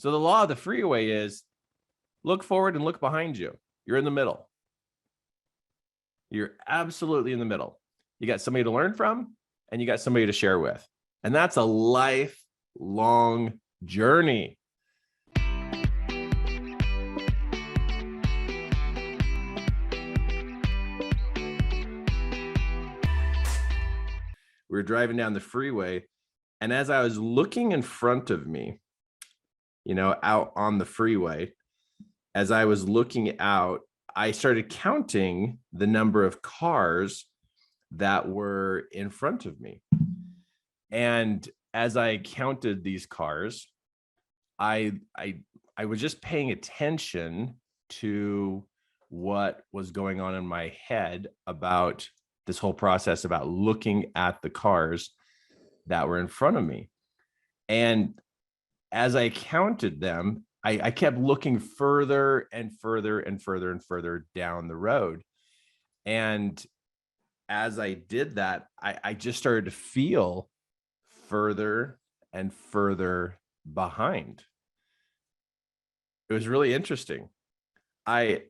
So the law of the freeway is look forward and look behind you. You're in the middle. You're absolutely in the middle. You got somebody to learn from and you got somebody to share with. And that's a lifelong journey. We were driving down the freeway, and as I was looking in front of me, out on the freeway, as I was looking out, I started counting the number of cars that were in front of me. And as I counted these cars, I was just paying attention to what was going on in my head about this whole process, about looking at the cars that were in front of me. And as I counted them, I kept looking further and further and further and further down the road. And as I did that, I just started to feel further and further behind. It was really interesting. I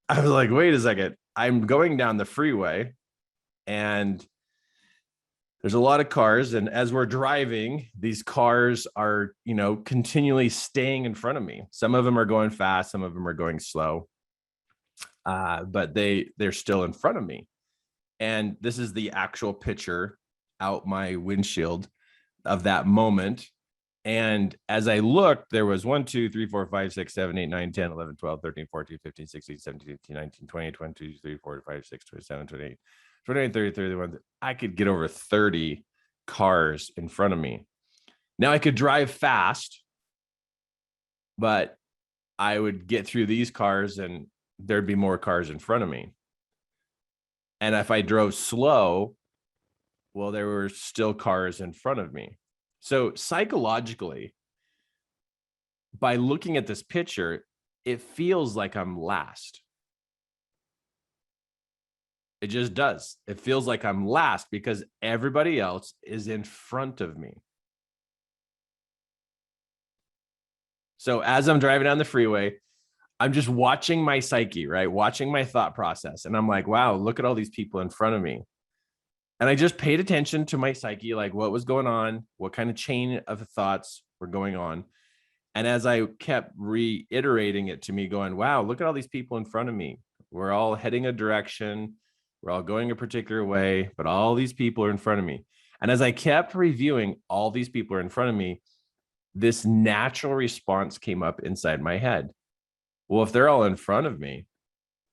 was like, wait a second, I'm going down the freeway and there's a lot of cars. And as we're driving, these cars are, continually staying in front of me. Some of them are going fast. Some of them are going slow. But they're still in front of me. And this is the actual picture out my windshield of that moment. And as I looked, there was 1, 2, 3, 4, 5, 6, 7, 8, 9, 10, 11, 12, 13, 14, 15, 16, 17, 18, 19, 20, 22, 23, 24, 25, 26, 27, 28, 29, 30, 31. I could get over 30 cars in front of me. Now I could drive fast, but I would get through these cars and there'd be more cars in front of me. And if I drove slow, well, there were still cars in front of me. So psychologically, by looking at this picture, it feels like I'm last. It just does. It feels like I'm last because everybody else is in front of me. So as I'm driving down the freeway, I'm just watching my psyche, right? Watching my thought process. And I'm like, wow, look at all these people in front of me. And I just paid attention to my psyche, like what was going on, what kind of chain of thoughts were going on. And as I kept reiterating it to me, going, wow, look at all these people in front of me. We're all heading a direction. We're all going a particular way, but all these people are in front of me. And as I kept reviewing all these people are in front of me, this natural response came up inside my head. Well, if they're all in front of me,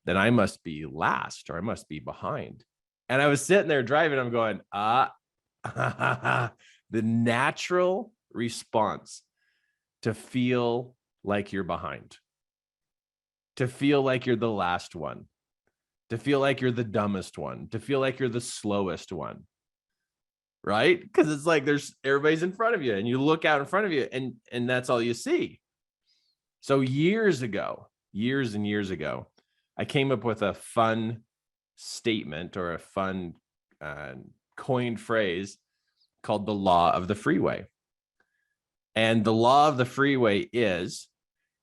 then I must be last or I must be behind. And I was sitting there driving. I'm going, the natural response to feel like you're behind, to feel like you're the last one, to feel like you're the dumbest one, to feel like you're the slowest one, right? Because it's like everybody's in front of you and you look out in front of you and that's all you see. So years and years ago, I came up with a fun statement or a fun coined phrase called the law of the freeway. And the law of the freeway is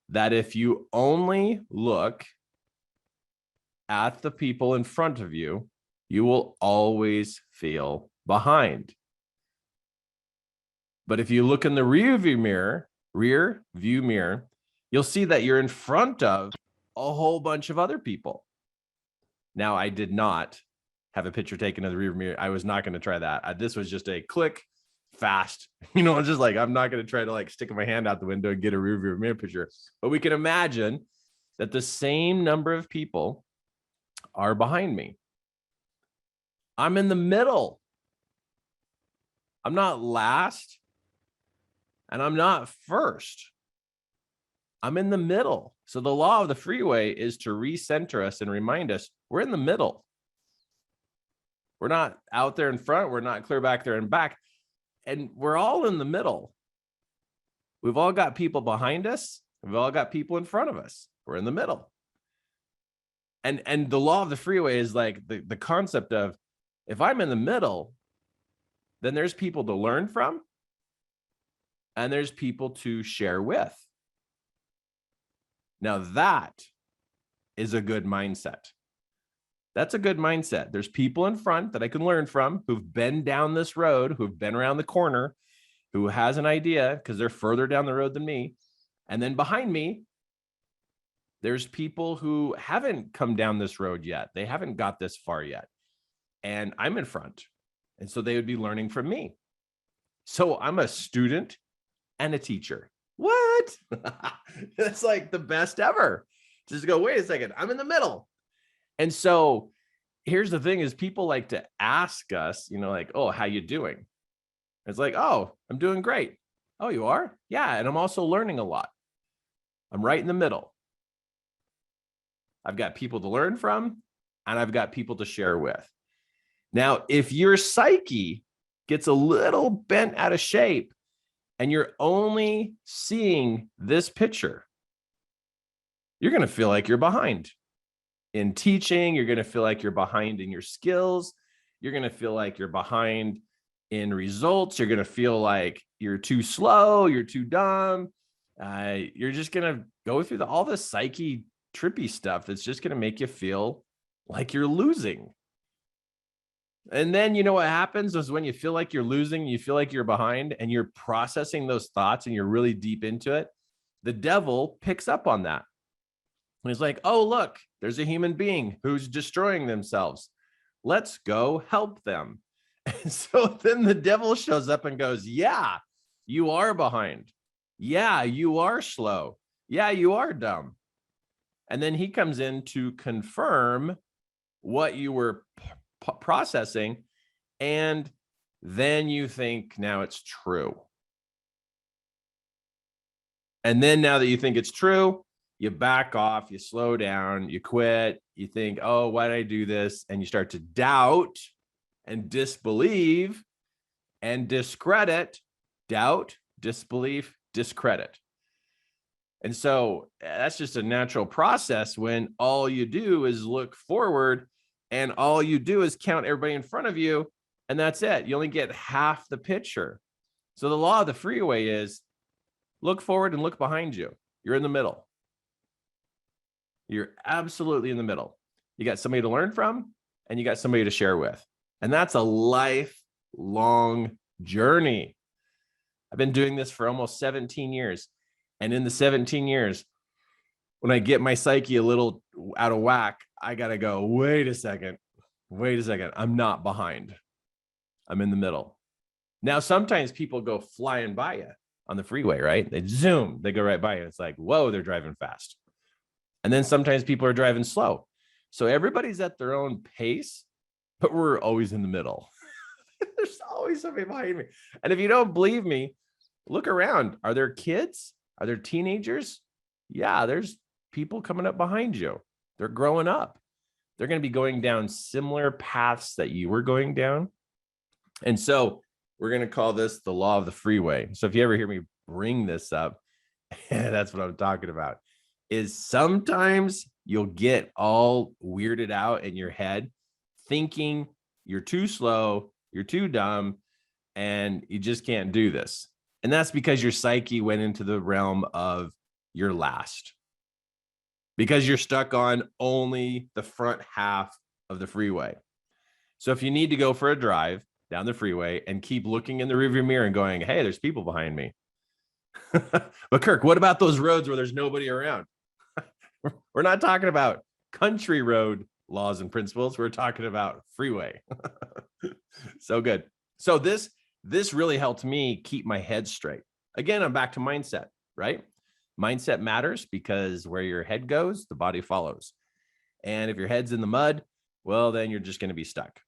that if you only look at the people in front of you, you will always feel behind. But if you look in the rear view mirror, you'll see that you're in front of a whole bunch of other people. Now, I did not have a picture taken of the rear mirror. I was not going to try that. This was just a click fast, just like, I'm not going to try to like stick my hand out the window and get a rear view mirror picture. But we can imagine that the same number of people are behind me. I'm in the middle. I'm not last and I'm not first. I'm in the middle. So the law of the freeway is to recenter us and remind us we're in the middle. We're not out there in front. We're not clear back there and back. And we're all in the middle. We've all got people behind us. We've all got people in front of us. We're in the middle. And the law of the freeway is like the concept of if I'm in the middle, then there's people to learn from and there's people to share with. Now that is a good mindset. That's a good mindset. There's people in front that I can learn from who've been down this road, who've been around the corner, who has an idea because they're further down the road than me. And then behind me, there's people who haven't come down this road yet. They haven't got this far yet. And I'm in front. And so they would be learning from me. So I'm a student and a teacher. What? That's like the best ever. Just go, wait a second, I'm in the middle. And so here's the thing is people like to ask us, like, oh, how you doing? It's like, oh, I'm doing great. Oh, you are? Yeah. And I'm also learning a lot. I'm right in the middle. I've got people to learn from, and I've got people to share with. Now, if your psyche gets a little bent out of shape and you're only seeing this picture, you're going to feel like you're behind in teaching. You're going to feel like you're behind in your skills. You're going to feel like you're behind in results. You're going to feel like you're too slow. You're too dumb. You're just going to go through all the psyche trippy stuff that's just going to make you feel like you're losing. And then you know what happens is when you feel like you're losing, you feel like you're behind, and you're processing those thoughts and you're really deep into it, the devil picks up on that. And he's like, oh, look, there's a human being who's destroying themselves. Let's go help them. And so then the devil shows up and goes, yeah, you are behind. Yeah, you are slow. Yeah, you are dumb. And then he comes in to confirm what you were processing. And then you think now it's true. And then now that you think it's true, you back off, you slow down, you quit, you think, oh, why did I do this? And you start to doubt and disbelieve and discredit. Doubt, disbelief, discredit. And so that's just a natural process when all you do is look forward and all you do is count everybody in front of you, and that's it. You only get half the picture. So the law of the freeway is look forward and look behind you. You're in the middle. You're absolutely in the middle. You got somebody to learn from, and you got somebody to share with. And that's a lifelong journey. I've been doing this for almost 17 years. And in the 17 years, when I get my psyche a little out of whack, I got to go, wait a second. I'm not behind. I'm in the middle. Now, sometimes people go flying by you on the freeway, right? They zoom, they go right by you. It's like, whoa, they're driving fast. And then sometimes people are driving slow. So everybody's at their own pace, but we're always in the middle. There's always somebody behind me. And if you don't believe me, look around. Are there kids? Are there teenagers? Yeah, there's people coming up behind you. They're growing up. They're going to be going down similar paths that you were going down. And so we're going to call this the law of the freeway. So if you ever hear me bring this up, that's what I'm talking about, is sometimes you'll get all weirded out in your head thinking you're too slow, you're too dumb, and you just can't do this. And that's because your psyche went into the realm of you're last, because you're stuck on only the front half of the freeway. So if you need to go for a drive down the freeway and keep looking in the rearview mirror and going, hey, there's people behind me. But Kirk, what about those roads where there's nobody around? We're not talking about country road laws and principles. We're talking about freeway. So good. So this really helped me keep my head straight. Again, I'm back to mindset, right? Mindset matters because where your head goes, the body follows. And if your head's in the mud, well, then you're just going to be stuck.